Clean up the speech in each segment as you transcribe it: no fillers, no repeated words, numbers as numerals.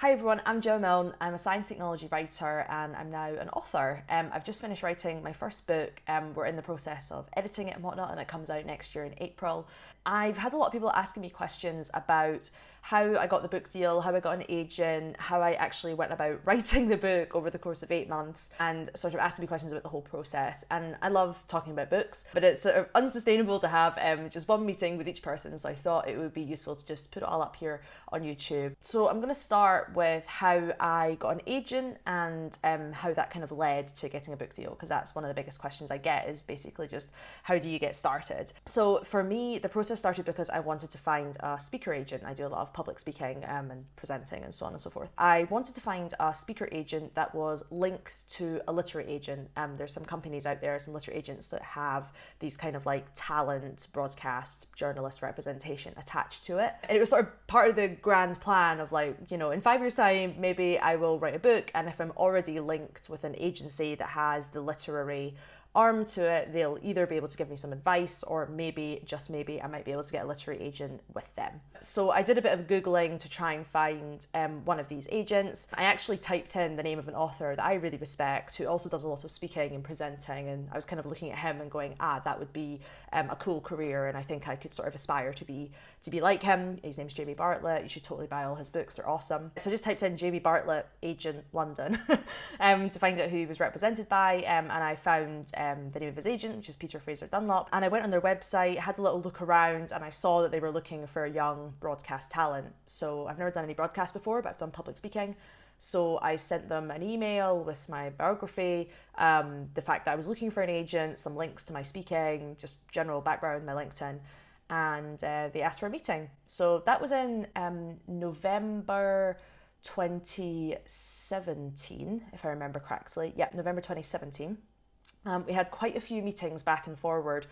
Hi everyone, I'm Jo Milne. I'm a science technology writer and I'm now an author. I've just finished writing my first book. We're in the process of editing it and whatnot, and it comes out next year in April. I've had a lot of people asking me questions about how I got the book deal, how I got an agent, how I actually went about writing the book over the course of 8 months, and sort of asking me questions about the whole process. And I love talking about books, but it's sort of unsustainable to have just one meeting with each person, so I thought it would be useful to just put it all up here on YouTube. So I'm going to start with how I got an agent and how that kind of led to getting a book deal, because that's one of the biggest questions I get, is basically just how do you get started. So for me, the process started because I wanted to find a speaker agent. I do a lot of public speaking and presenting and so on and so forth. I wanted to find a speaker agent that was linked to a literary agent. There's some companies out there, some literary agents that have these kind of like talent, broadcast, journalist representation attached to it. And it was sort of part of the grand plan of like, you know, in 5 years time, maybe I will write a book, and if I'm already linked with an agency that has the literary arm to it, they'll either be able to give me some advice, or maybe, just maybe, I might be able to get a literary agent with them. So I did a bit of Googling to try and find one of these agents. I actually typed in the name of an author that I really respect, who also does a lot of speaking and presenting, and I was kind of looking at him and going, that would be a cool career, and I think I could sort of aspire to be like him. His name's Jamie Bartlett. You should totally buy all his books, they're awesome. So I just typed in Jamie Bartlett agent London to find out who he was represented by, and I found the name of his agent, which is Peter Fraser Dunlop, and I went on their website, had a little look around, and I saw that they were looking for a young broadcast talent. So I've never done any broadcast before, but I've done public speaking. So I sent them an email with my biography, the fact that I was looking for an agent, some links to my speaking, just general background, my LinkedIn, and they asked for a meeting. So that was in November 2017, if I remember correctly. Yeah, November 2017. We had quite a few meetings back and forward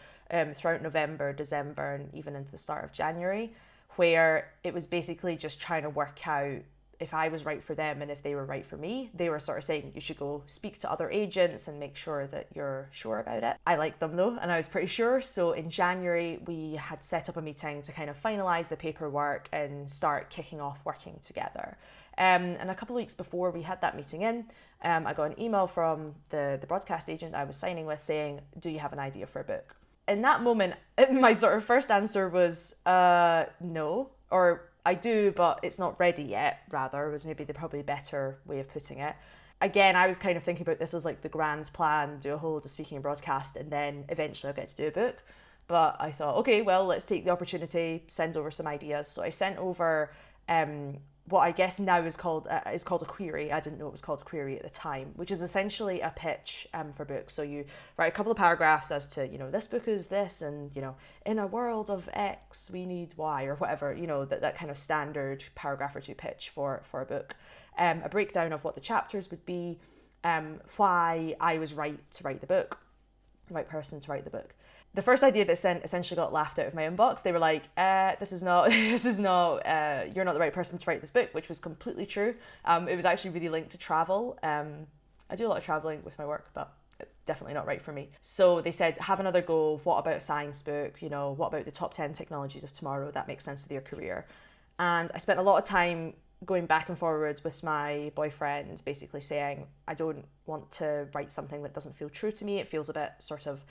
throughout November, December, and even into the start of January, where it was basically just trying to work out if I was right for them and if they were right for me. They were sort of saying you should go speak to other agents and make sure that you're sure about it. I liked them though, and I was pretty sure. So in January, we had set up a meeting to kind of finalise the paperwork and start kicking off working together. And a couple of weeks before we had that meeting in, I got an email from the broadcast agent I was signing with saying, do you have an idea for a book? In that moment, my sort of first answer was, no, or I do, but it's not ready yet, rather, was maybe the probably better way of putting it. Again, I was kind of thinking about this as like the grand plan, do a whole load of speaking and broadcast, and then eventually I'll get to do a book. But I thought, okay, well, let's take the opportunity, send over some ideas. So I sent over what I guess now is called a query. I didn't know it was called a query at the time, which is essentially a pitch for books. So you write a couple of paragraphs as to, you know, this book is this, and, you know, in a world of X, we need Y, or whatever, you know, that kind of standard paragraph or two pitch for a book. A breakdown of what the chapters would be, why I was right to write the book, the right person to write the book. The first idea that sent essentially got laughed out of my inbox. They were like, you're not the right person to write this book, which was completely true. It was actually really linked to travel. I do a lot of traveling with my work, but definitely not right for me. So they said, have another go. What about a science book? You know, what about the top 10 technologies of tomorrow? That makes sense with your career. And I spent a lot of time going back and forwards with my boyfriend, basically saying, I don't want to write something that doesn't feel true to me. It feels a bit sort of,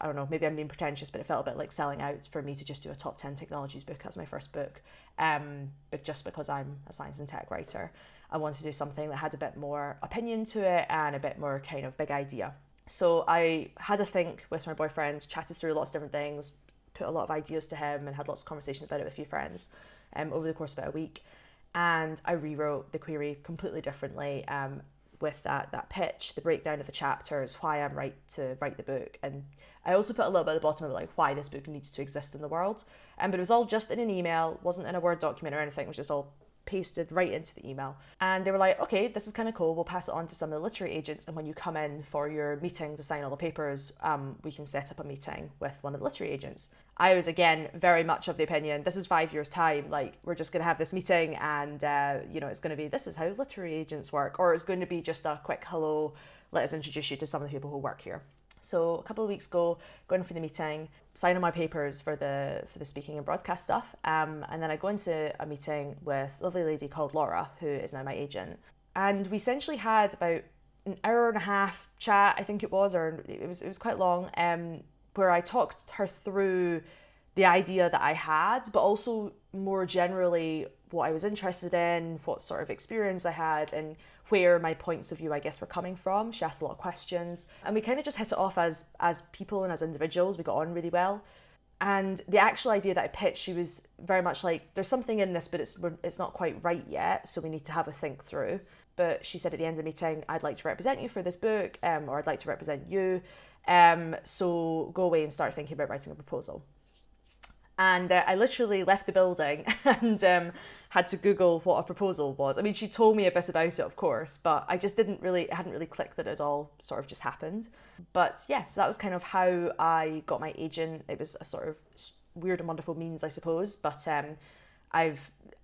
I don't know, maybe I'm being pretentious, but it felt a bit like selling out for me to just do a top 10 technologies book as my first book. But just because I'm a science and tech writer, I wanted to do something that had a bit more opinion to it and a bit more kind of big idea. So I had a think with my boyfriend, chatted through lots of different things, put a lot of ideas to him, and had lots of conversations about it with a few friends over the course of about a week. And I rewrote the query completely differently, with that pitch, the breakdown of the chapters, why I'm right to write the book. And I also put a little bit at the bottom of like why this book needs to exist in the world. But it was all just in an email, wasn't in a Word document or anything, it was just all pasted right into the email. And they were like, okay, this is kind of cool, we'll pass it on to some of the literary agents, and when you come in for your meeting to sign all the papers, we can set up a meeting with one of the literary agents. I was, again, very much of the opinion, this is 5 years' time, like, we're just going to have this meeting and, it's going to be, this is how literary agents work, or it's going to be just a quick hello, let us introduce you to some of the people who work here. So a couple of weeks ago, going for the meeting, signing my papers for the speaking and broadcast stuff. And then I go into a meeting with a lovely lady called Laura, who is now my agent. And we essentially had about an hour and a half chat, I think it was, or it was quite long, where I talked her through the idea that I had, but also more generally what I was interested in, what sort of experience I had, and where my points of view, I guess, were coming from. She asked a lot of questions, and we kind of just hit it off as people and as individuals. We got on really well. And the actual idea that I pitched, she was very much like, there's something in this, but it's not quite right yet, so we need to have a think through. But she said at the end of the meeting, I'd like to represent you for this book, or I'd like to represent you, so go away and start thinking about writing a proposal. And I literally left the building and had to Google what a proposal was. I mean, she told me a bit about it, of course, but I just hadn't really clicked that it all sort of just happened. But yeah, so that was kind of how I got my agent. It was a sort of weird and wonderful means, I suppose. But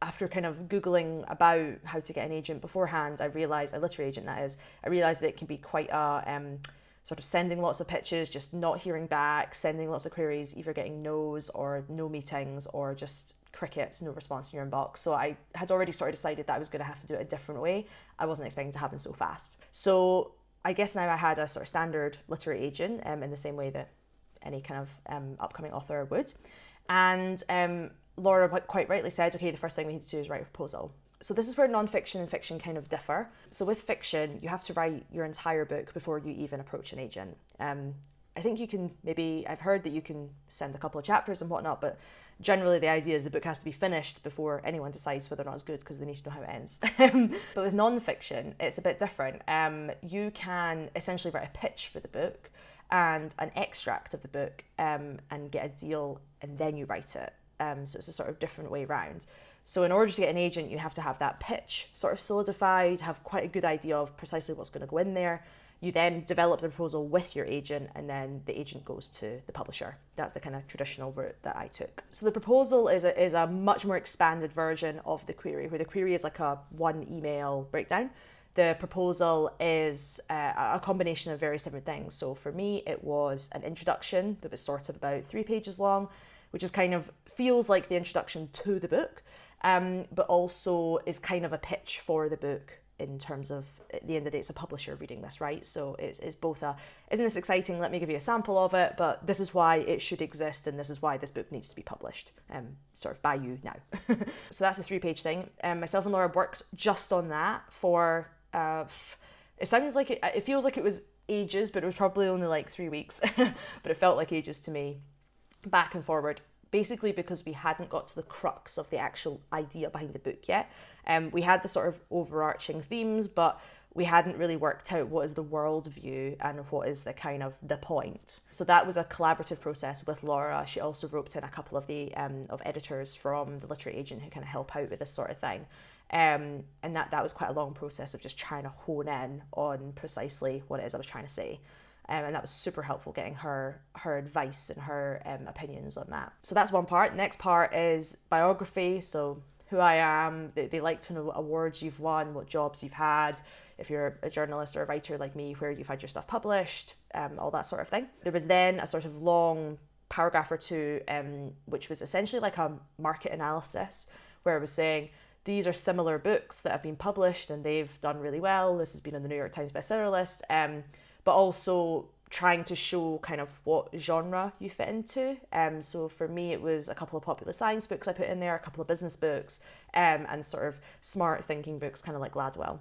after kind of Googling about how to get an agent beforehand, a literary agent that is, I realised that it can be quite a sort of sending lots of pitches, just not hearing back, sending lots of queries, either getting no's or no meetings or just crickets, no response in your inbox. So I had already sort of decided that I was going to have to do it a different way. I wasn't expecting it to happen so fast. So I guess now I had a sort of standard literary agent in the same way that any kind of upcoming author would. And Laura quite rightly said, okay, the first thing we need to do is write a proposal. So this is where non-fiction and fiction kind of differ. So with fiction, you have to write your entire book before you even approach an agent. I think you can I've heard that you can send a couple of chapters and whatnot, but generally the idea is the book has to be finished before anyone decides whether or not it's good, because they need to know how it ends. But with non-fiction, it's a bit different. You can essentially write a pitch for the book and an extract of the book and get a deal, and then you write it. So it's a sort of different way around. So in order to get an agent, you have to have that pitch sort of solidified, have quite a good idea of precisely what's going to go in there. You then develop the proposal with your agent, and then the agent goes to the publisher. That's the kind of traditional route that I took. So the proposal is a much more expanded version of the query, where the query is like a one email breakdown. The proposal is a combination of various different things. So for me, it was an introduction that was sort of about 3 pages long, which is kind of feels like the introduction to the book, but also is kind of a pitch for the book in terms of, at the end of the day, it's a publisher reading this, right? So it's both isn't this exciting? Let me give you a sample of it, but this is why it should exist, and this is why this book needs to be published, sort of by you now. So that's a 3-page thing. Myself and Laura worked just on that for, it sounds like it feels like it was ages, but it was probably only like 3 weeks, but it felt like ages to me, back and forward. Basically because we hadn't got to the crux of the actual idea behind the book yet. We had the sort of overarching themes, but we hadn't really worked out what is the worldview and what is the kind of the point. So that was a collaborative process with Laura. She also roped in a couple of the of editors from the literary agent who kind of help out with this sort of thing. And that was quite a long process of just trying to hone in on precisely what it is I was trying to say. And that was super helpful, getting her advice and her opinions on that. So that's one part. Next part is biography. So who I am. They like to know what awards you've won, what jobs you've had, if you're a journalist or a writer like me, where you've had your stuff published, all that sort of thing. There was then a sort of long paragraph or two, which was essentially like a market analysis, where I was saying, these are similar books that have been published and they've done really well. This has been on the New York Times bestseller list. But also trying to show kind of what genre you fit into. So for me, it was a couple of popular science books I put in there, a couple of business books, and sort of smart thinking books, kind of like Gladwell,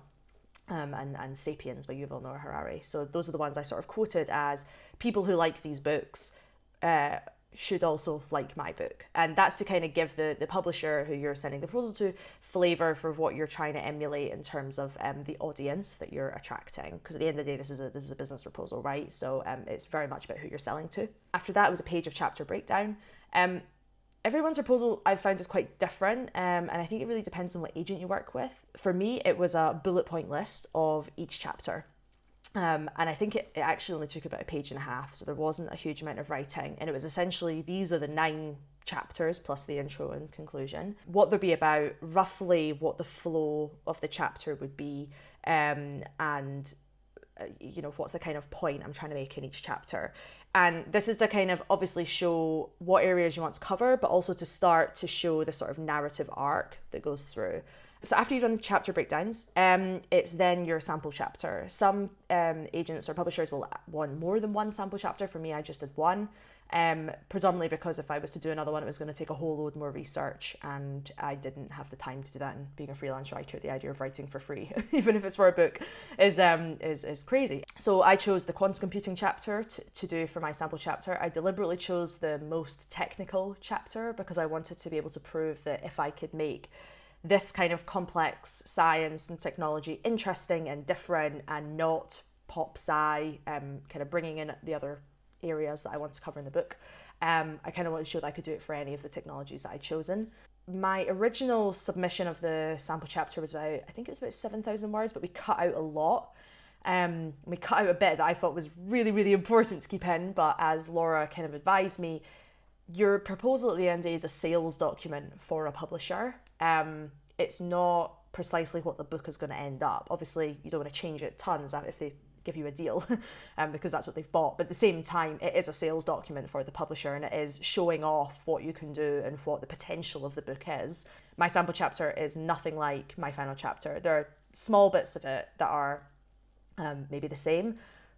and Sapiens by Yuval Noah Harari. So those are the ones I sort of quoted as people who like these books should also like my book. And that's to kind of give the publisher who you're sending the proposal to flavour for what you're trying to emulate in terms of the audience that you're attracting. Because at the end of the day, this is a business proposal, right? So it's very much about who you're selling to. After that was a page of chapter breakdown. Everyone's proposal I've found is quite different, and I think it really depends on what agent you work with. For me, it was a bullet point list of each chapter. And I think it actually only took about 1.5 pages, so there wasn't a huge amount of writing. And it was essentially, these are the 9 chapters plus the intro and conclusion. What they'd be about, roughly what the flow of the chapter would be, and what's the kind of point I'm trying to make in each chapter. And this is to kind of obviously show what areas you want to cover, but also to start to show the sort of narrative arc that goes through. So after you've done chapter breakdowns, it's then your sample chapter. Some agents or publishers will want more than one sample chapter. For me, I just did one, predominantly because if I was to do another one, it was going to take a whole load more research, and I didn't have the time to do that. And being a freelance writer, the idea of writing for free, even if it's for a book, is crazy. So I chose the quantum computing chapter to do for my sample chapter. I deliberately chose the most technical chapter because I wanted to be able to prove that if I could make this kind of complex science and technology interesting and different and not pop sci, kind of bringing in the other areas that I want to cover in the book. I kind of wanted to show that I could do it for any of the technologies that I'd chosen. My original submission of the sample chapter was about 7,000 words, but we cut out a lot. We cut out a bit that I thought was really, really important to keep in, but as Laura kind of advised me, your proposal at the end is a sales document for a publisher. It's not precisely what the book is going to end up. Obviously, you don't want to change it tons if they give you a deal, because that's what they've bought. But at the same time, it is a sales document for the publisher, and it is showing off what you can do and what the potential of the book is. My sample chapter is nothing like my final chapter. There are small bits of it that are maybe the same,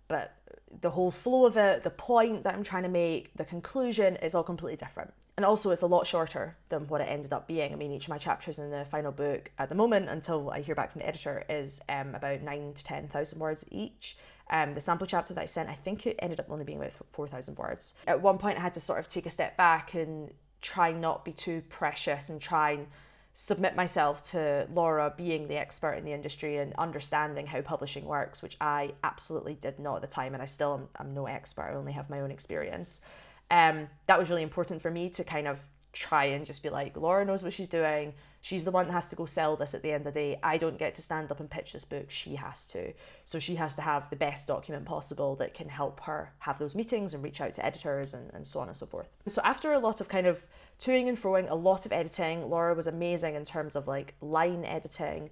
but the whole flow of it, the point that I'm trying to make, the conclusion is all completely different. And also it's a lot shorter than what it ended up being. I mean, each of my chapters in the final book at the moment, until I hear back from the editor, is about 9,000 to 10,000 words each. The sample chapter that I sent, I think it ended up only being about 4,000 words. At one point I had to sort of take a step back and try not be too precious and try and submit myself to Laura being the expert in the industry and understanding how publishing works, which I absolutely did not at the time, and I still am no expert. I only have my own experience. That was really important for me to kind of try and just be like, Laura knows what she's doing. She's the one that has to go sell this at the end of the day. I don't get to stand up and pitch this book. She has to. So she has to have the best document possible that can help her have those meetings and reach out to editors and so on and so forth. So after a lot of kind of toing and froing, a lot of editing, Laura was amazing in terms of like line editing,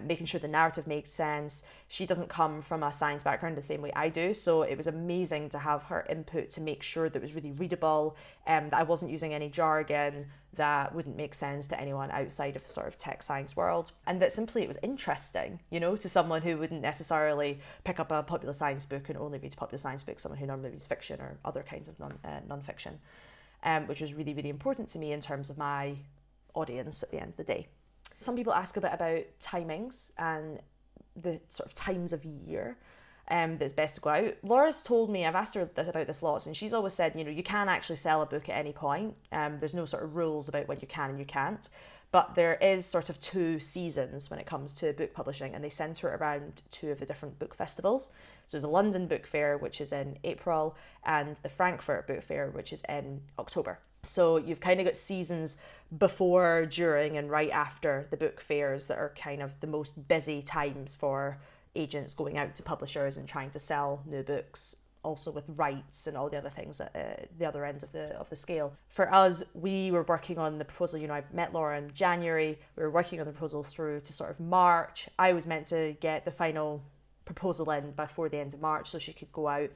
making sure the narrative makes sense. She doesn't come from a science background the same way I do, so it was amazing to have her input to make sure that it was really readable, that I wasn't using any jargon that wouldn't make sense to anyone outside of the sort of tech science world, and that simply it was interesting, to someone who wouldn't necessarily pick up a popular science book and only read popular science books, someone who normally reads fiction or other kinds of non-fiction, which was really, really important to me in terms of my audience at the end of the day. Some people ask a bit about timings and the sort of times of year that's best to go out. Laura's told me, I've asked her about this lots, and she's always said, you can actually sell a book at any point. There's no sort of rules about when you can and you can't, but there is sort of 2 seasons when it comes to book publishing, and they centre around 2 of the different book festivals. So there's the London Book Fair, which is in April, and the Frankfurt Book Fair, which is in October. So you've kind of got seasons before, during, and right after the book fairs that are kind of the most busy times for agents going out to publishers and trying to sell new books, also with rights and all the other things at the other end of the scale. For us, we were working on the proposal, I met Laura in January, we were working on the proposal through to sort of March. I was meant to get the final proposal in before the end of March so she could go out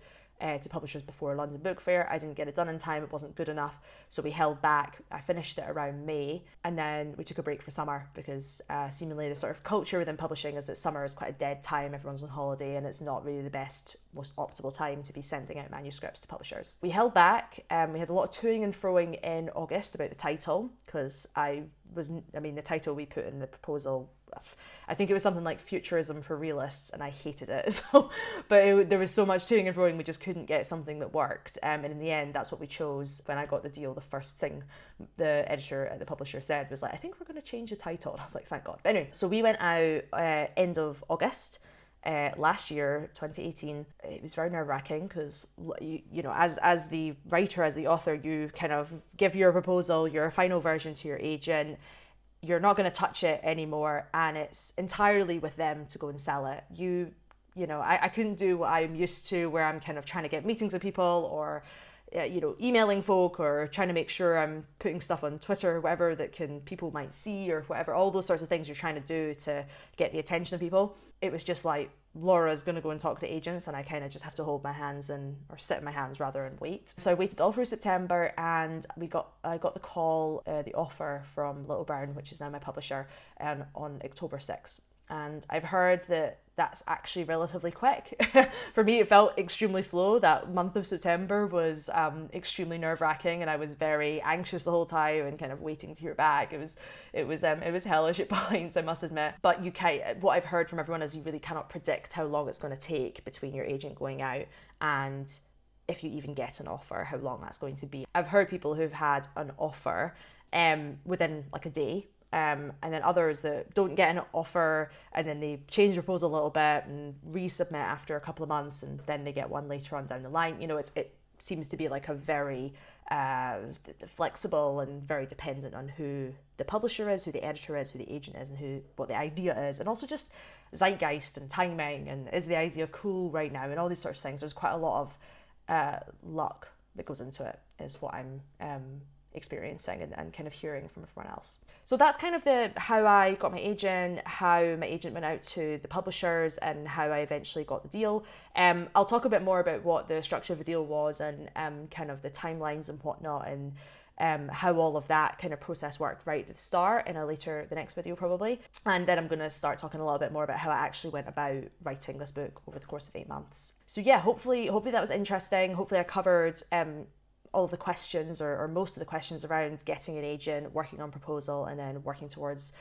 to publishers before London Book Fair. I didn't get it done in time, it wasn't good enough, so we held back. I finished it around May, and then we took a break for summer because seemingly the sort of culture within publishing is that summer is quite a dead time, everyone's on holiday, and it's not really the best, most optimal time to be sending out manuscripts to publishers. We held back, we had a lot of toing and froing in August about the title, because the title we put in the proposal, I think it was something like Futurism for Realists, and I hated it. There was so much toing and froing, we just couldn't get something that worked. And in the end, that's what we chose. When I got the deal, the first thing the editor at the publisher said was like, I think we're going to change the title. And I was like, thank God. But anyway, so we went out end of August. Last year, 2018, it was very nerve-wracking because, as the writer, as the author, you kind of give your proposal, your final version to your agent. You're not going to touch it anymore, and it's entirely with them to go and sell it. I couldn't do what I'm used to, where I'm kind of trying to get meetings with people or emailing folk or trying to make sure I'm putting stuff on Twitter or whatever that people might see or whatever, all those sorts of things you're trying to do to get the attention of people. It was just like, Laura's going to go and talk to agents, and I kind of just have to hold my hands or sit in my hands rather, and wait. So I waited all through September, and I got the call, the offer from Little Brown, which is now my publisher, on October 6th. And I've heard that that's actually relatively quick. For me, it felt extremely slow. That month of September was extremely nerve-wracking, and I was very anxious the whole time and kind of waiting to hear back. It was hellish at points, I must admit. But what I've heard from everyone is you really cannot predict how long it's going to take between your agent going out and if you even get an offer, how long that's going to be. I've heard people who've had an offer within like a day. And then others that don't get an offer and then they change their proposal a little bit and resubmit after a couple of months, and then they get one later on down the line. It seems to be like a very flexible and very dependent on who the publisher is, who the editor is, who the agent is, and what the idea is, and also just zeitgeist and timing, and is the idea cool right now, and all these sorts of things. There's quite a lot of luck that goes into it, is what I'm experiencing and kind of hearing from everyone else. So that's kind of how I got my agent, how my agent went out to the publishers, and how I eventually got the deal. I'll talk a bit more about what the structure of the deal was, and kind of the timelines and whatnot, and how all of that kind of process worked right at the start in the next video probably. And then I'm going to start talking a little bit more about how I actually went about writing this book over the course of 8 months. So yeah, hopefully that was interesting. Hopefully I covered all of the questions or most of the questions around getting an agent, working on proposal, and then working towards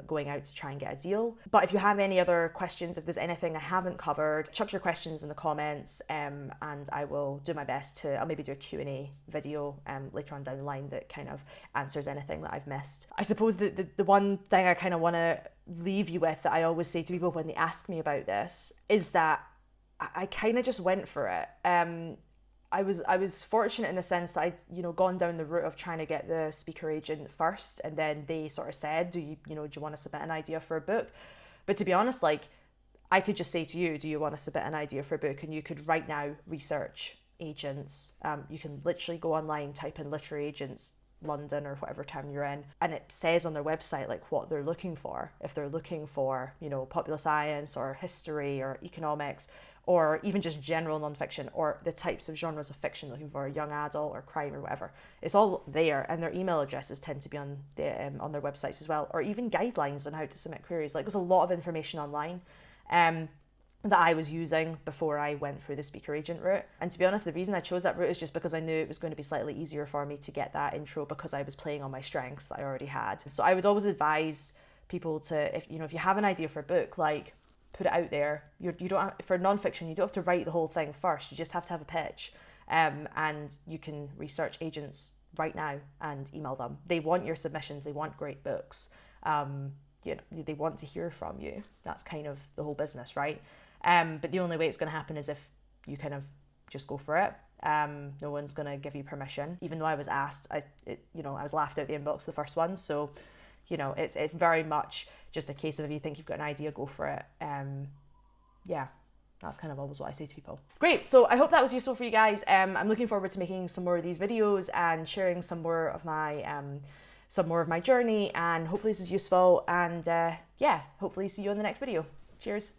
going out to try and get a deal. But if you have any other questions, if there's anything I haven't covered, chuck your questions in the comments, and I will do my best I'll maybe do a Q&A video later on down the line that kind of answers anything that I've missed. I suppose the one thing I kind of want to leave you with that I always say to people when they ask me about this is that I kind of just went for it. I was fortunate in the sense that I'd gone down the route of trying to get the speaker agent first, and then they sort of said, do you want to submit an idea for a book? But to be honest, like, I could just say to you, do you want to submit an idea for a book? And you could right now research agents. You can literally go online, type in literary agents London or whatever town you're in, and it says on their website like what they're looking for. If they're looking for popular science or history or economics, or even just general nonfiction, or the types of genres of fiction looking for, young adult or crime or whatever. It's all there, and their email addresses tend to be on their websites as well, or even guidelines on how to submit queries. Like, there's a lot of information online that I was using before I went through the speaker agent route. And to be honest, the reason I chose that route is just because I knew it was going to be slightly easier for me to get that intro, because I was playing on my strengths that I already had. So I would always advise people to, if you have an idea for a book, like, put it out there. You don't have, for nonfiction, you don't have to write the whole thing first. You just have to have a pitch, and you can research agents right now and email them. They want your submissions. They want great books. They want to hear from you. That's kind of the whole business, right? But the only way it's going to happen is if you kind of just go for it. No one's going to give you permission. Even though I was asked, I was laughed out the inbox the first one. So, it's very much just a case of, if you think you've got an idea, go for it. That's kind of always what I say to people. Great, so I hope that was useful for you guys. I'm looking forward to making some more of these videos and sharing some more of my journey, and hopefully this is useful, and hopefully see you in the next video. Cheers.